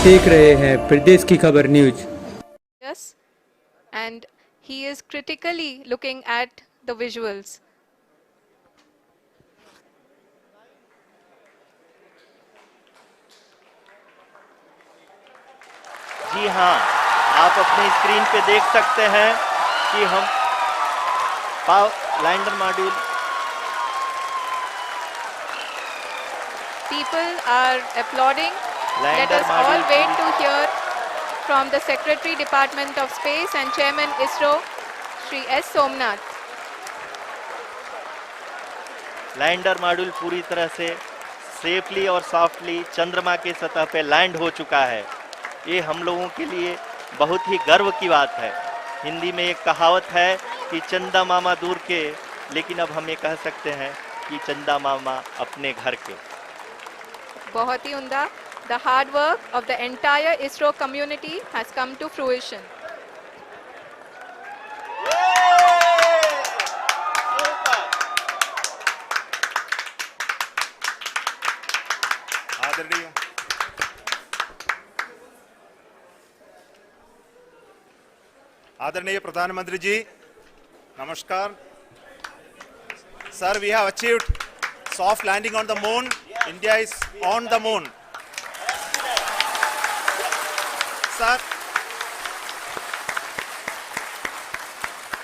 देख रहे हैं प्रदेश की खबर news. Yes, and he is critically looking at the visuals. जी हाँ, आप अपनी स्क्रीन पे देख सकते हैं कि हम lander module People are applauding. Let lander us all module wait to hear from the Secretary Department of Space and Chairman ISRO, Shri S. Somnath. Lander module पूरी तरह से सेफली और सॉफ्टली चंद्रमा के सतह पे लैंड हो चुका है। ये हम लोगों के लिए बहुत ही गर्व की बात है। हिंदी में एक कहावत है कि चंदा मामा दूर के, लेकिन अब हम ये कह सकते हैं कि चंदा मामा अपने घर के। बहुत ही उम्दा. The hard work of the entire ISRO community has come to fruition. आदरणीय आदरणीय प्रधानमंत्री जी, नमस्कार sir. We have achieved soft landing on the moon. India is on the moon. Sir,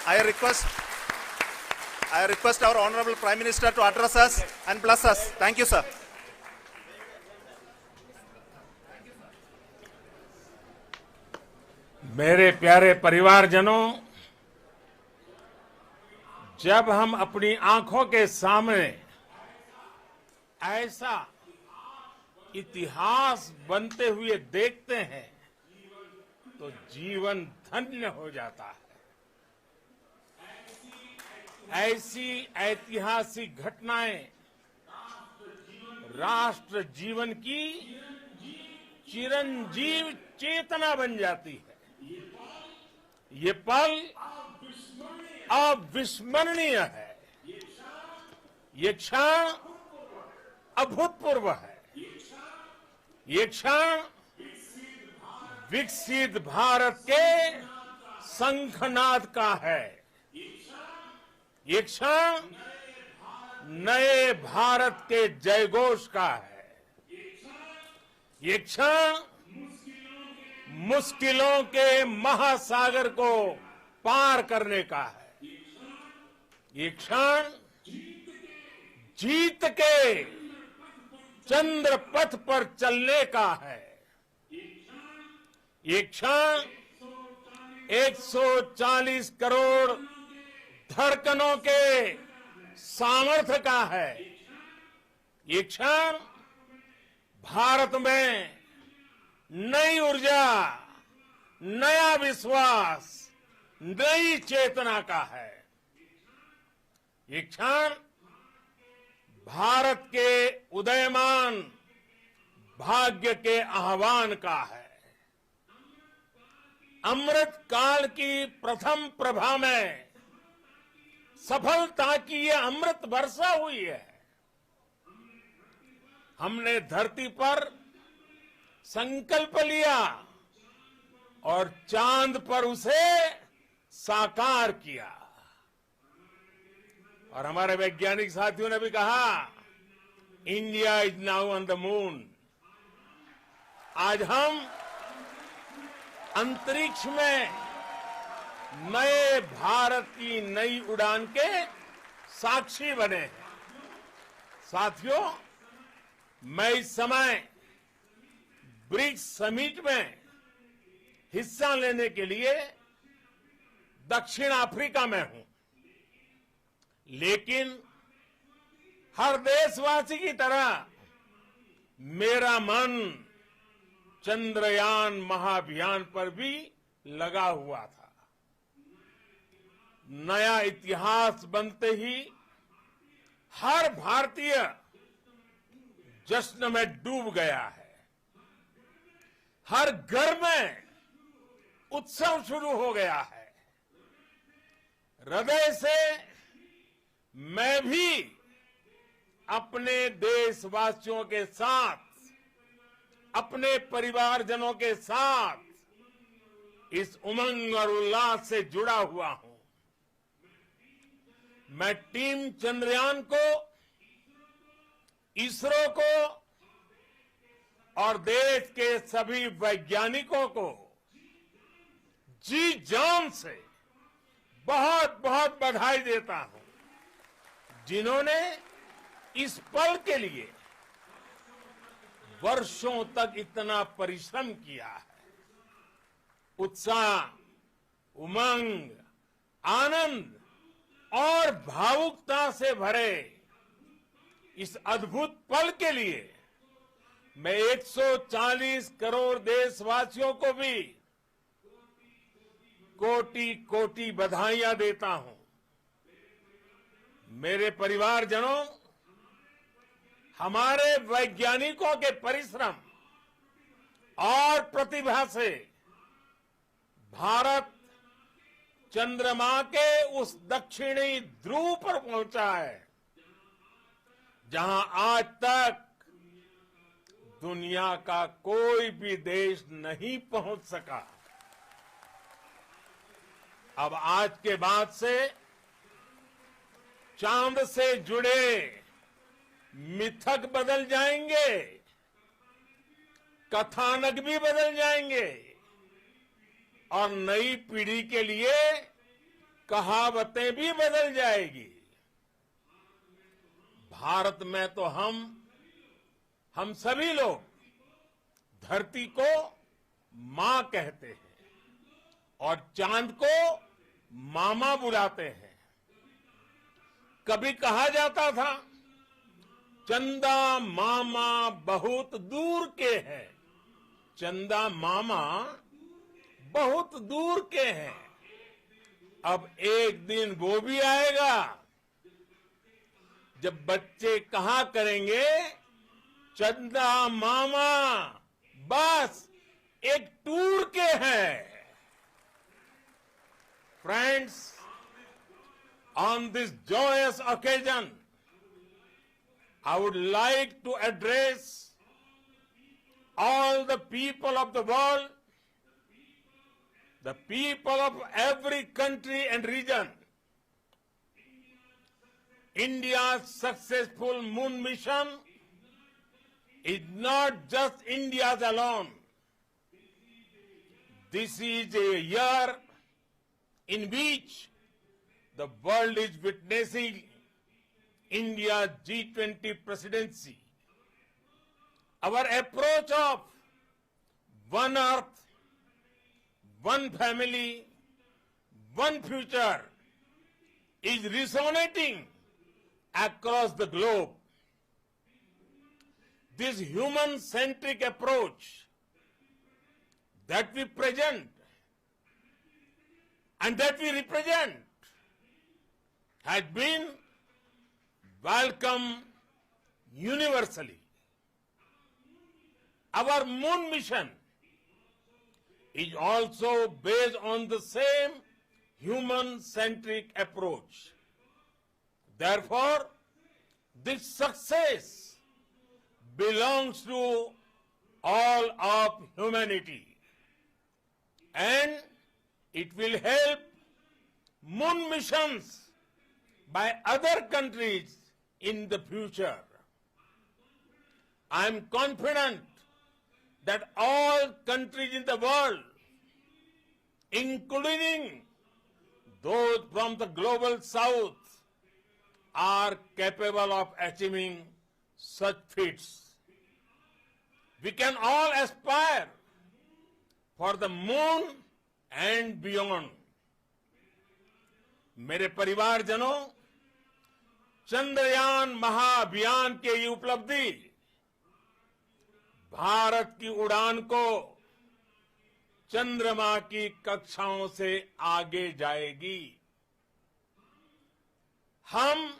I request our Honorable Prime Minister to address us and bless us. Thank you, sir. मेरे प्यारे परिवारजनों, जब हम अपनी आंखों के सामने ऐसा इतिहास बनते हुए देखते हैं तो जीवन धन्य हो जाता है। ऐसी ऐतिहासिक घटनाएं राष्ट्र जीवन की चिरंजीव चेतना बन जाती है। ये पल अविस्मरणीय है। ये क्षण अभूतपूर्व है। ये क्षण विकसित भारत के शंखनाद का है। ये क्षण नए भारत के जयघोष का है। ये क्षण मुश्किलों के महासागर को पार करने का है। ये क्षण जीत के चंद्र पथ पर चलने का है। ये क्षण 140 करोड़ धड़कनों के सामर्थ्य का है। ये क्षण भारत में नई ऊर्जा, नया विश्वास, नई चेतना का है। ये क्षण भारत के उदयमान भाग्य के आह्वान का है। अमृत काल की प्रथम प्रभा में सफलता की ये अमृत वर्षा हुई है। हमने धरती पर संकल्प लिया और चांद पर उसे साकार किया। और हमारे वैज्ञानिक साथियों ने भी कहा, India is now on the moon. आज हम अंतरिक्ष में नए भारत की नई उड़ान के साक्षी बने हैं। साथियों, मैं इस समय ब्रिक्स समिट में हिस्सा लेने के लिए दक्षिण अफ्रीका में हूं, लेकिन हर देशवासी की तरह मेरा मन चंद्रयान महाअभियान पर भी लगा हुआ था। नया इतिहास बनते ही हर भारतीय जश्न में डूब गया है। हर घर में उत्सव शुरू हो गया है। हृदय से मैं भी अपने देशवासियों के साथ अपने परिवारजनों के साथ इस उमंग और उल्लास से जुड़ा हुआ हूं। मैं टीम चंद्रयान को, इसरो को और देश के सभी वैज्ञानिकों को जी जान से बहुत बहुत बधाई देता हूं, जिन्होंने इस पल के लिए वर्षों तक इतना परिश्रम किया है। उत्साह, उमंग, आनंद और भावुकता से भरे इस अद्भुत पल के लिए मैं 140 करोड़ देशवासियों को भी कोटि कोटि बधाइयां देता हूं। मेरे परिवारजनों, हमारे वैज्ञानिकों के परिश्रम और प्रतिभा से भारत चंद्रमा के उस दक्षिणी ध्रुव पर पहुंचा है, जहां आज तक दुनिया का कोई भी देश नहीं पहुंच सका। अब आज के बाद से चांद से जुड़े मिथक बदल जाएंगे, कथानक भी बदल जाएंगे और नई पीढ़ी के लिए कहावतें भी बदल जाएगी। भारत में तो हम सभी लोग धरती को मां कहते हैं और चांद को मामा बुलाते हैं। कभी कहा जाता था, चंदा मामा बहुत दूर के हैं। चंदा मामा बहुत दूर के हैं। अब एक दिन वो भी आएगा जब बच्चे कहा करेंगे, चंदा मामा बस एक टूर के हैं। Friends, on this joyous occasion, I would like to address all the people of the world, the people of every country and region. India's successful moon mission is not just India's alone. This is a year in which the world is witnessing India's G20 presidency. Our approach of one earth, one family, one future is resonating across the globe. This human-centric approach that we present and that we represent has been welcomed universally. Our moon mission is also based on the same human-centric approach. Therefore, this success belongs to all of humanity, and it will help moon missions by other countries in the future. I am confident that all countries in the world, including those from the global south, are capable of achieving such feats. We can all aspire for the moon and beyond. मेरे परिवारजनों, चंद्रयान महाअभियान की ये उपलब्धि भारत की उड़ान को चंद्रमा की कक्षाओं से आगे जाएगी। हम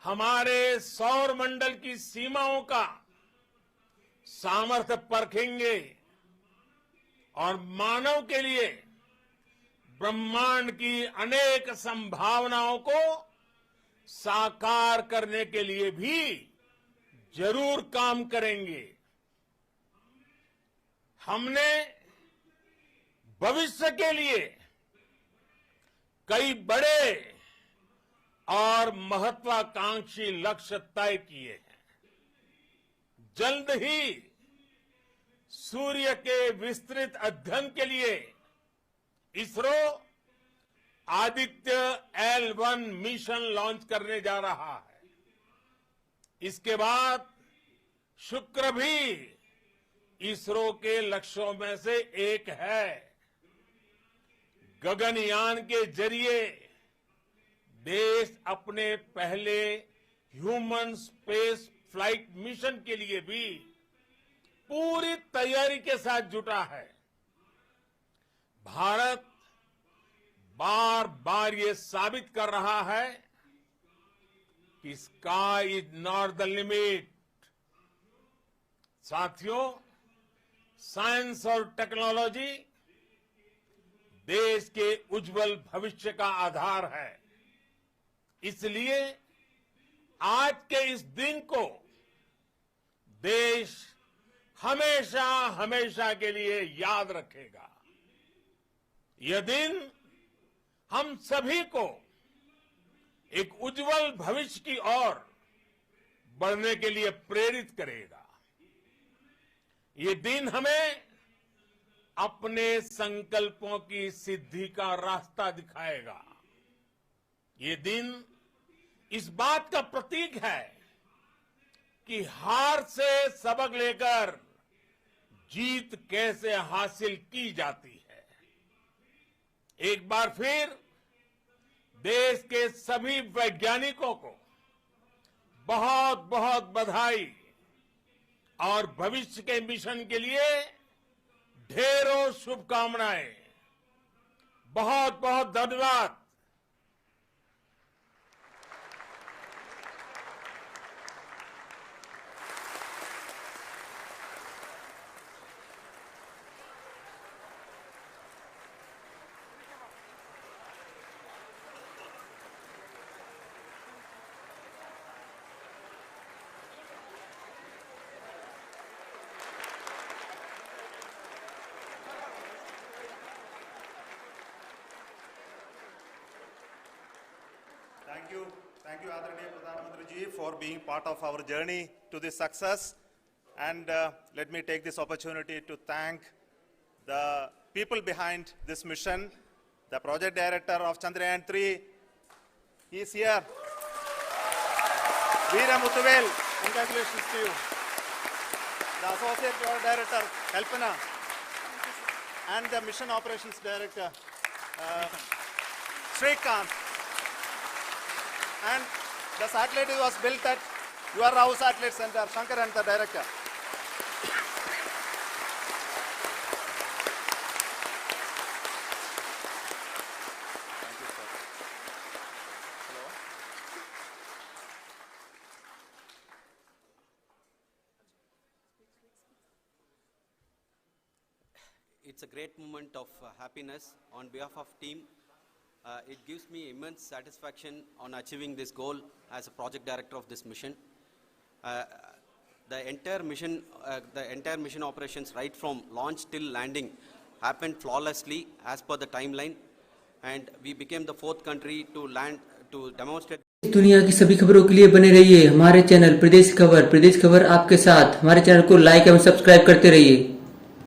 हमारे सौर मंडल की सीमाओं का सामर्थ्य परखेंगे और मानव के लिए ब्रह्मांड की अनेक संभावनाओं को साकार करने के लिए भी जरूर काम करेंगे। हमने भविष्य के लिए कई बड़े और महत्वाकांक्षी लक्ष्य तय किए हैं। जल्द ही सूर्य के विस्तृत अध्ययन के लिए ISRO Aditya L1 mission launch करने जा रहा है। इसके बाद शुक्र भी इसरो के लक्ष्यों में से एक है। गगनयान के जरिए देश अपने पहले ह्यूमन स्पेस फ्लाइट मिशन के लिए भी पूरी तैयारी के साथ जुटा है। भारत बार बार ये साबित कर रहा है कि sky is not the limit. साथियों, साइंस और टेक्नोलॉजी देश के उज्जवल भविष्य का आधार है। इसलिए आज के इस दिन को देश हमेशा हमेशा के लिए याद रखेगा। यह दिन हम सभी को एक उज्जवल भविष्य की ओर बढ़ने के लिए प्रेरित करेगा। ये दिन हमें अपने संकल्पों की सिद्धि का रास्ता दिखाएगा। ये दिन इस बात का प्रतीक है कि हार से सबक लेकर जीत कैसे हासिल की जाती है। एक बार फिर देश के सभी वैज्ञानिकों को बहुत बहुत बधाई और भविष्य के मिशन के लिए ढेरों शुभकामनाएं। बहुत बहुत धन्यवाद। Thank you, Adaraniya Pradhan Mantri ji, for being part of our journey to this success. And let me take this opportunity to thank the people behind this mission. The project director of Chandrayaan-3, he is here. Veera Muthuvel, congratulations to you. The associate project director, Kalpana, and the mission operations director, Srikanth. And the satellite was built at your Rao Satellite Center, Shankar and the director. Thank you, sir. Hello. It's a great moment of happiness on behalf of team. It gives me immense satisfaction on achieving this goal as a project director of this mission. The entire mission operations right from launch till landing happened flawlessly as per the timeline, and we became the 4th country to land to demonstrate. दुनिया की सभी खबरों के लिए बने रहिए हमारे channel प्रदेश खबर आपके साथ। हमारे चैनल को लाइक एवं सब्सक्राइब करते रहिए।